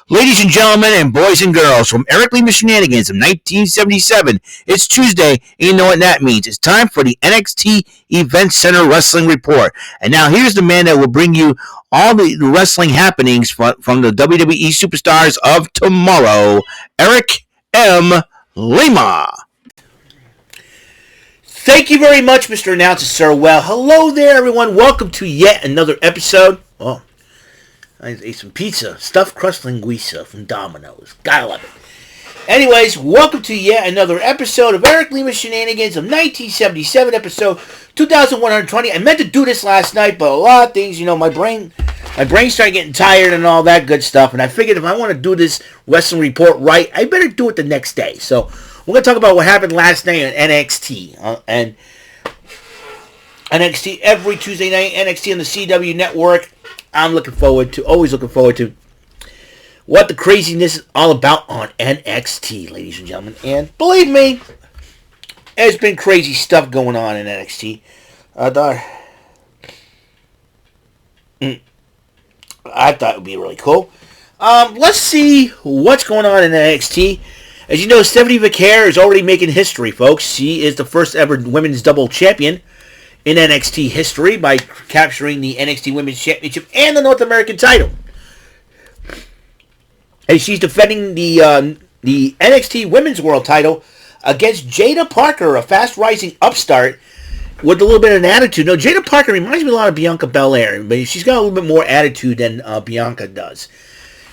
Ladies and gentlemen, and boys and girls, from Eric Lima Shenanigans of 1977, it's Tuesday, and you know what that means. It's time for the NXT Event Center Wrestling Report. And now here's the man that will bring you all the wrestling happenings from the WWE Superstars of tomorrow, Eric M. Lima. Thank you very much, Mr. Announcer, sir. Well, hello there, everyone. Welcome to yet another episode. Oh, I ate some pizza, stuffed crust linguiça from Domino's. Gotta love it. Anyways, welcome to yet another episode of Eric Lima Shenanigans of 1977, episode 2120. I meant to do this last night, but a lot of things, my brain started getting tired and all that good stuff, and I figured if I want to do this wrestling report right, I better do it the next day. So we're going to talk about what happened last night on NXT. And NXT every Tuesday night, NXT on the CW network. I'm always looking forward to what the craziness is all about on NXT, ladies and gentlemen. And believe me, there's been crazy stuff going on in NXT. I thought it would be really cool. Let's see what's going on in NXT. As you know, Stephanie Vaquer is already making history, folks. She is the first ever women's double champion in NXT history by capturing the NXT Women's Championship and the North American title. And she's defending the NXT Women's World title against Jaida Parker, a fast-rising upstart with a little bit of an attitude. No, Jaida Parker reminds me a lot of Bianca Belair, but she's got a little bit more attitude than Bianca does.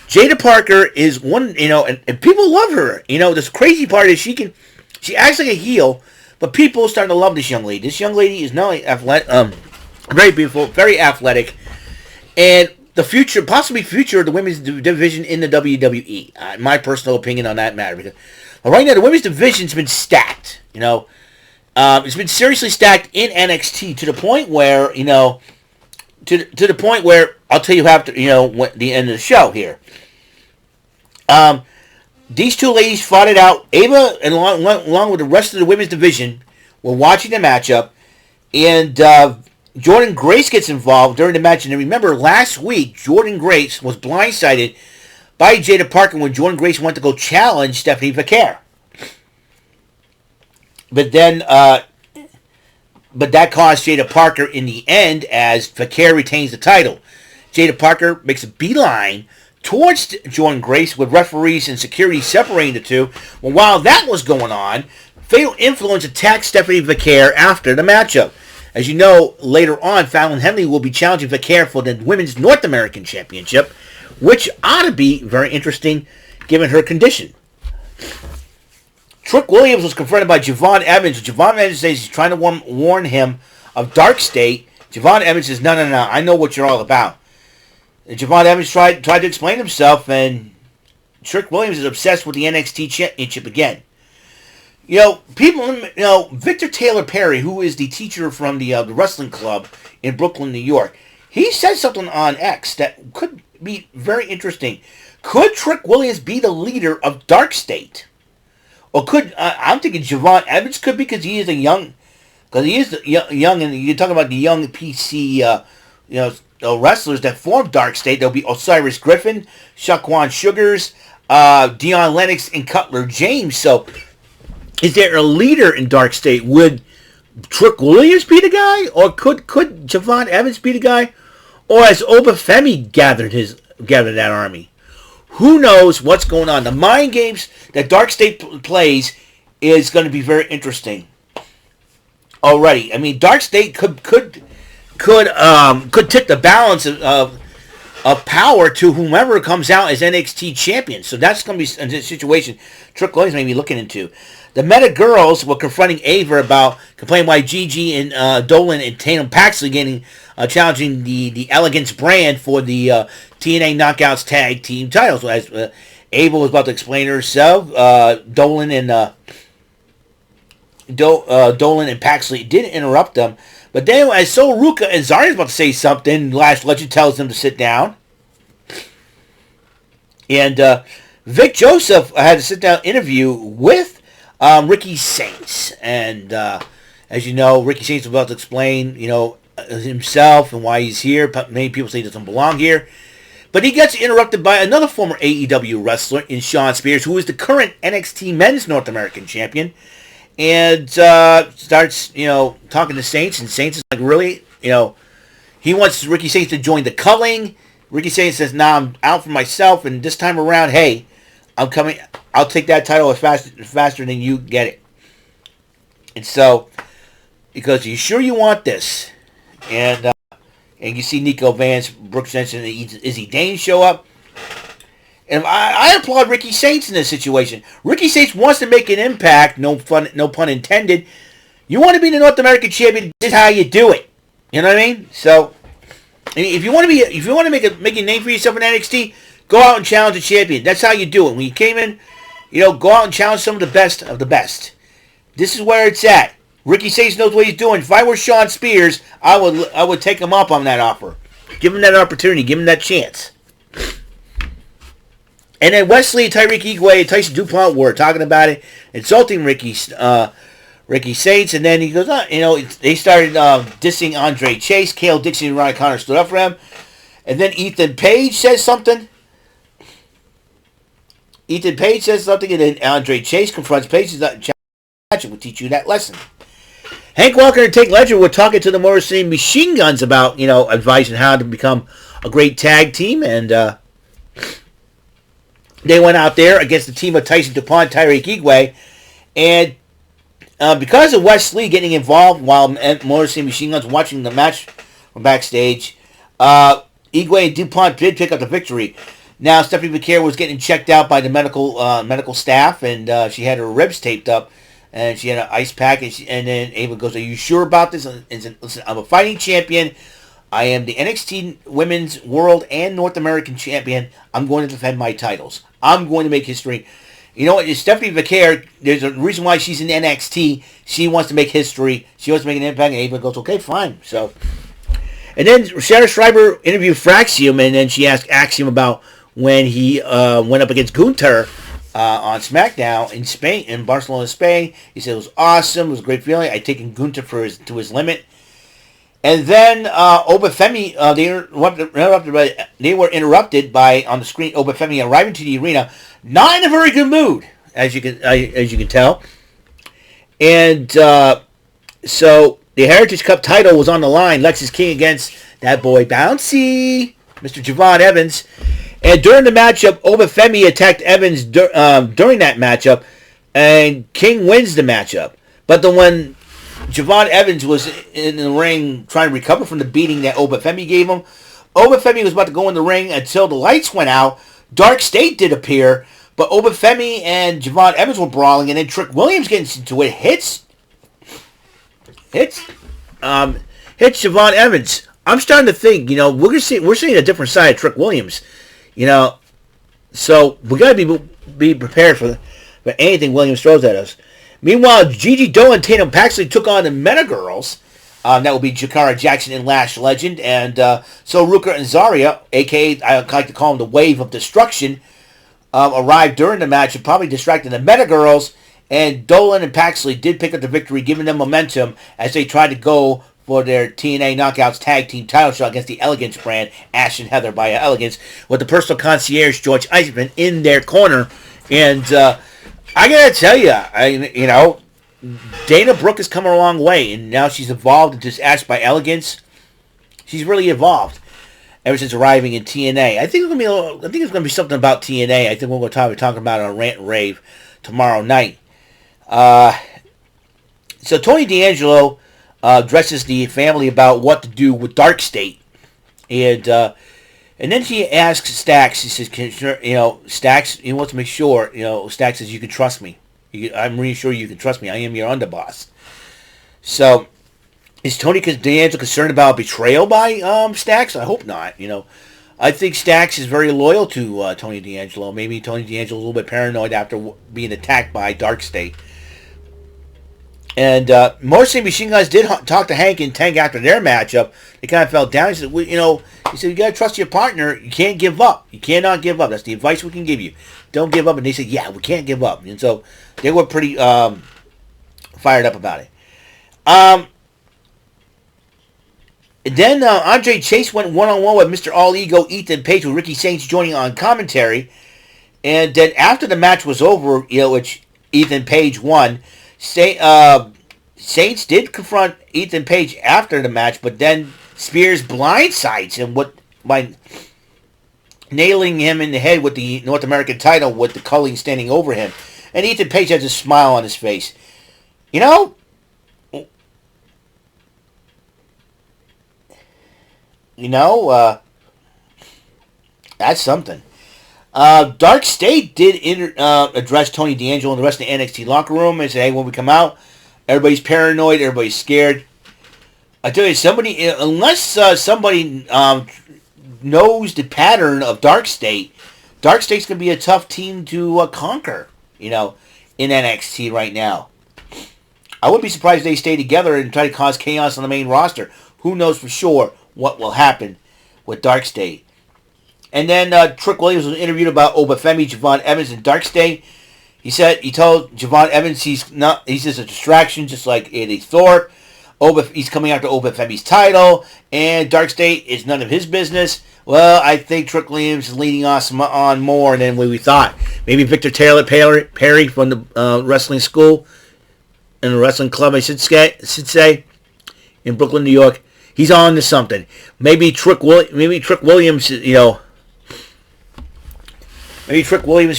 Jaida Parker is one, and people love her. This crazy part is she acts like a heel, but people are starting to love this young lady. This young lady is not only very beautiful, very athletic, and the future of the women's division in the WWE. My personal opinion on that matter, because right now the women's division's been stacked. It's been seriously stacked in NXT to the point where to the point where I'll tell you after the end of the show here. These two ladies fought it out. Ava, and along with the rest of the women's division, were watching the matchup, and Jordynne Grace gets involved during the match. And remember, last week, Jordynne Grace was blindsided by Jaida Parker when Jordynne Grace went to go challenge Stephanie Vaquer. But that caused Jaida Parker in the end, as Vaquer retains the title. Jaida Parker makes a beeline towards Jordynne Grace, with referees and security separating the two. Well, while that was going on, Fatal Influence attacked Stephanie Vaquer after the matchup. As you know, later on, Fallon Henley will be challenging Vaquer for the Women's North American Championship, which ought to be very interesting given her condition. Trick Williams was confronted by Javon Evans. Javon Evans says he's trying to warn him of Dark State. Javon Evans says, no, I know what you're all about. And Javon Evans tried to explain himself, and Trick Williams is obsessed with the NXT Championship again. Victor Taylor Perry, who is the teacher from the wrestling club in Brooklyn, New York, he said something on X that could be very interesting. Could Trick Williams be the leader of Dark State? Or I'm thinking Javon Evans could be, because he is young, and you're talking about the young PC, wrestlers that formed Dark State. There'll be Osiris Griffin, Shaquan Sugars, Dion Lennox, and Cutler James. So, is there a leader in Dark State? Would Trick Williams be the guy, or could Javon Evans be the guy, or has Obafemi gathered that army? Who knows what's going on? The mind games that Dark State plays is going to be very interesting. Already, I mean, Dark State could tip the balance of power to whomever comes out as NXT champion. So that's going to be a situation Trick Williams may be looking into. The Meta Girls were confronting Ava about complaining why Gigi and Dolan and Tatum Paxley challenging the Elegance brand for the TNA Knockouts Tag Team titles. As Ava was about to explain herself, Dolan and Paxley didn't interrupt them. But then, as Ruka and Zarya's about to say something, Lash Legend tells them to sit down. And Vic Joseph had a sit-down interview with Ricky Saints. And as you know, Ricky Saints was about to explain, himself and why he's here. Many people say he doesn't belong here. But he gets interrupted by another former AEW wrestler in Shawn Spears, who is the current NXT Men's North American Champion, and starts, talking to Saints, and Saints is like, really? He wants Ricky Saints to join the culling. Ricky Saints says, nah, I'm out for myself, and this time around, hey, I'm coming. I'll take that title faster than you get it. And so, he goes, are you sure you want this? And you see Nico Vance, Brooks Jensen, and Izzy Dane show up. And I applaud Ricky Saints in this situation. Ricky Saints wants to make an impact, no pun intended. You want to be the North American champion, this is how you do it. You know what I mean? So, if you want to make a name for yourself in NXT, go out and challenge the champion. That's how you do it. When you came in, go out and challenge some of the best of the best. This is where it's at. Ricky Saints knows what he's doing. If I were Shawn Spears, I would take him up on that offer. Give him that opportunity. Give him that chance. And then Wesley, Tyreek Igwe, and Tyson DuPont were talking about it, insulting Ricky Saints, and then he goes, they started dissing Andre Chase. Cale Dixon and Ryan Connor stood up for him. And then Ethan Page says something. And then Andre Chase confronts Page. Will teach you that lesson. Hank Walker and Tate Ledger were talking to the Motor City Machine Guns about, advice on how to become a great tag team, and they went out there against the team of Tyson DuPont, Tyreek Igwe, and because of Wes Lee getting involved while Motor City Machine Guns watching the match from backstage, Igwe and DuPont did pick up the victory. Now, Stephanie Vaquer was getting checked out by the medical staff, and she had her ribs taped up. And she had an ice pack, and then Ava goes, are you sure about this? And said, listen, I'm a fighting champion. I am the NXT Women's World and North American Champion. I'm going to defend my titles. I'm going to make history. You know what? Stephanie Vaquer, there's a reason why she's in NXT. She wants to make history. She wants to make an impact. And Ava goes, okay, fine. So, and then Sarah Schreiber interviewed Fraxium, and then she asked Axiom about when he went up against Gunther on SmackDown in Spain, in Barcelona, Spain. He said it was awesome. It was a great feeling. I'd taken Gunther to his limit. And then Obafemi, they were interrupted by, on the screen, Obafemi arriving to the arena, not in a very good mood, as you can tell. And so the Heritage Cup title was on the line. Lexis King against that boy Bouncy, Mr. Javon Evans. And during the matchup, Obafemi attacked Evans during that matchup, and King wins the matchup. But then when Javon Evans was in the ring trying to recover from the beating that Obafemi gave him, Obafemi was about to go in the ring until the lights went out. Dark State did appear, but Obafemi and Javon Evans were brawling, and then Trick Williams gets into it, hits Javon Evans. I'm starting to think, we're seeing a different side of Trick Williams. So we got to be prepared for anything Williams throws at us. Meanwhile, Gigi Doe and Tatum Paxley took on the Meta Girls. That will be Jakara Jackson and Lash Legend. And so Ruka and Zarya, a.k.a. I like to call them the Wave of Destruction, arrived during the match and probably distracted the Meta Girls. And Dolan and Paxley did pick up the victory, giving them momentum as they tried to go for their TNA Knockouts Tag Team title shot against the Elegance brand, Ash and Heather by Elegance, with the personal concierge, George Eisman, in their corner. And I gotta tell you, Dana Brooke has come a long way, and now she's evolved into Ash by Elegance. She's really evolved ever since arriving in TNA. I think it's gonna be something about TNA. I think we're gonna be talking about it on Rant and Rave tomorrow night. So Tony D'Angelo addresses the family about what to do with Dark State, and then he asks Stax. He says, Stax, he wants to make sure, Stax says, you can trust me. I'm really sure you can trust me. I am your underboss. So, is Tony D'Angelo concerned about betrayal by Stax? I hope not. I think Stax is very loyal to Tony D'Angelo. Maybe Tony D'Angelo is a little bit paranoid after being attacked by Dark State. And Motor City Machine Guns did talk to Hank and Tank after their matchup. They kind of fell down. He said, you got to trust your partner. You can't give up. You cannot give up. That's the advice we can give you. Don't give up. And they said, yeah, we can't give up. And so they were pretty fired up about it. Then Andre Chase went one-on-one with Mr. All Ego Ethan Page, with Ricky Saints joining on commentary. And then after the match was over, which Ethan Page won, Saints did confront Ethan Page after the match, but then Spears blindsides him by nailing him in the head with the North American title, with the Culling standing over him. And Ethan Page has a smile on his face. That's something. Dark State did address Tony D'Angelo and the rest of the NXT locker room and said, hey, when we come out, everybody's paranoid, everybody's scared. I tell you, unless somebody knows the pattern of Dark State's going to be a tough team to conquer, in NXT right now. I wouldn't be surprised if they stay together and try to cause chaos on the main roster. Who knows for sure what will happen with Dark State. And then Trick Williams was interviewed about Obafemi, Javon Evans, and Dark State. He told Javon Evans he's just a distraction, just like Eddie Thorpe. He's coming after Obafemi's title, and Dark State is none of his business. Well, I think Trick Williams is leading us on more than we thought. Maybe Victor Taylor Perry from the wrestling school and the wrestling club, I should say, in Brooklyn, New York. He's on to something. Maybe Trick Williams, maybe Trick Williams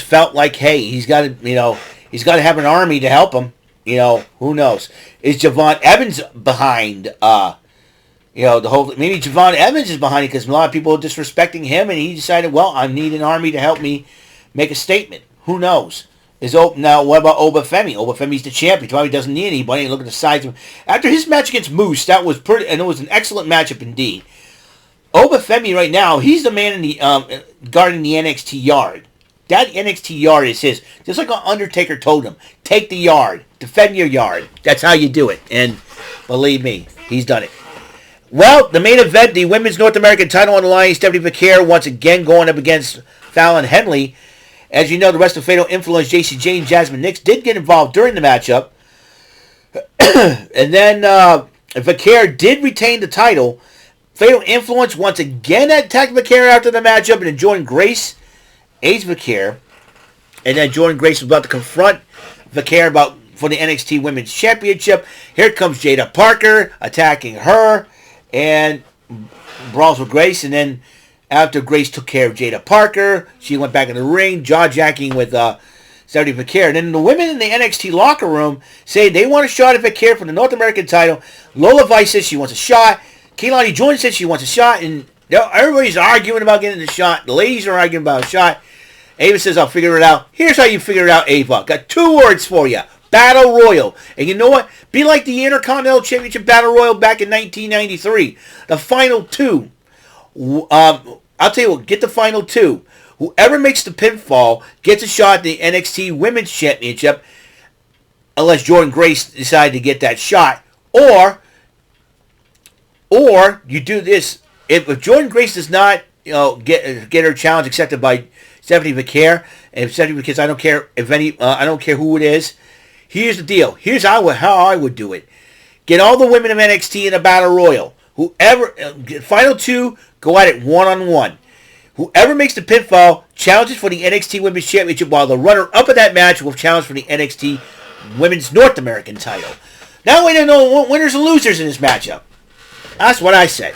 felt like, hey, he's got to have an army to help him. Who knows? Is Javon Evans behind? The whole. Maybe Javon Evans is behind it because a lot of people are disrespecting him, and he decided, well, I need an army to help me make a statement. Who knows? Now, what about Obafemi? Obafemi's the champion. He probably doesn't need anybody. Look at the size of him. After his match against Moose, that was and it was an excellent matchup indeed. Obafemi right now, he's the man in the guarding the NXT yard. That NXT yard is his. Just like Undertaker told him, take the yard. Defend your yard. That's how you do it. And believe me, he's done it. Well, the main event, the Women's North American title on the line, Stephanie Vaquer once again going up against Fallon Henley. As you know, the rest of Fatal Influence, JC Jane, Jasmine Nix did get involved during the matchup. And then Vaquer did retain the title. Fatal Influence once again attacked Vaquer after the matchup, and then Jordan Grace aids Vaquer. And then Jordan Grace was about to confront Vaquer for the NXT Women's Championship. Here comes Jaida Parker attacking her and brawls with Grace. And then after Grace took care of Jaida Parker, she went back in the ring, jaw-jacking with Stephanie Vaquer. And then the women in the NXT locker room say they want a shot at Vaquer for the North American title. Lola Vice says she wants a shot. Keilani Jordan says she wants a shot. And everybody's arguing about getting the shot. The ladies are arguing about a shot. Ava says, I'll figure it out. Here's how you figure it out, Ava. Got 2 words for you. Battle Royal. And you know what? Be like the Intercontinental Championship Battle Royal back in 1993. The final 2. I'll tell you what, get the final 2. Whoever makes the pinfall gets a shot at the NXT Women's Championship, unless Jordan Grace decided to get that shot. Or you do this. If Jordan Grace does not get her challenge accepted by Stephanie Vaquer, and if Stephanie Vaquer, I don't care I don't care who it is. Here's the deal. Here's how I would do it. Get all the women of NXT in a battle royal. Whoever final 2 go at it 1-on-1. Whoever makes the pinfall challenges for the NXT Women's Championship, while the runner-up of that match will challenge for the NXT Women's North American title. Now we don't know winners and losers in this matchup. That's what I said.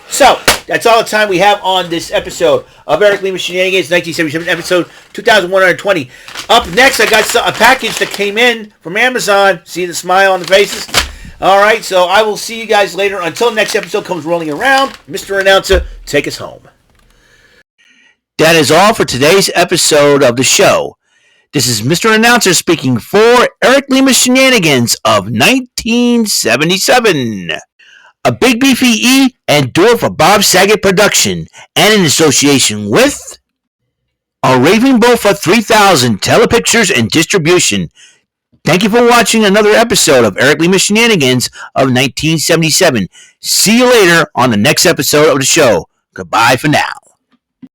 So, that's all the time we have on this episode of Eric Lima Shenanigans, 1977, episode 2120. Up next, I got a package that came in from Amazon. See the smile on the faces? All right, so I will see you guys later. Until next episode comes rolling around, Mr. Announcer, take us home. That is all for today's episode of the show. This is Mr. Announcer speaking for Eric Lima Shenanigans of 1977. A Big Beefy E and do it for Bob Saget production, and in association with a Raving Bull for 3000 Telepictures and Distribution. Thank you for watching another episode of Eric Lima Shenanigans of 1977. See you later on the next episode of the show. Goodbye for now.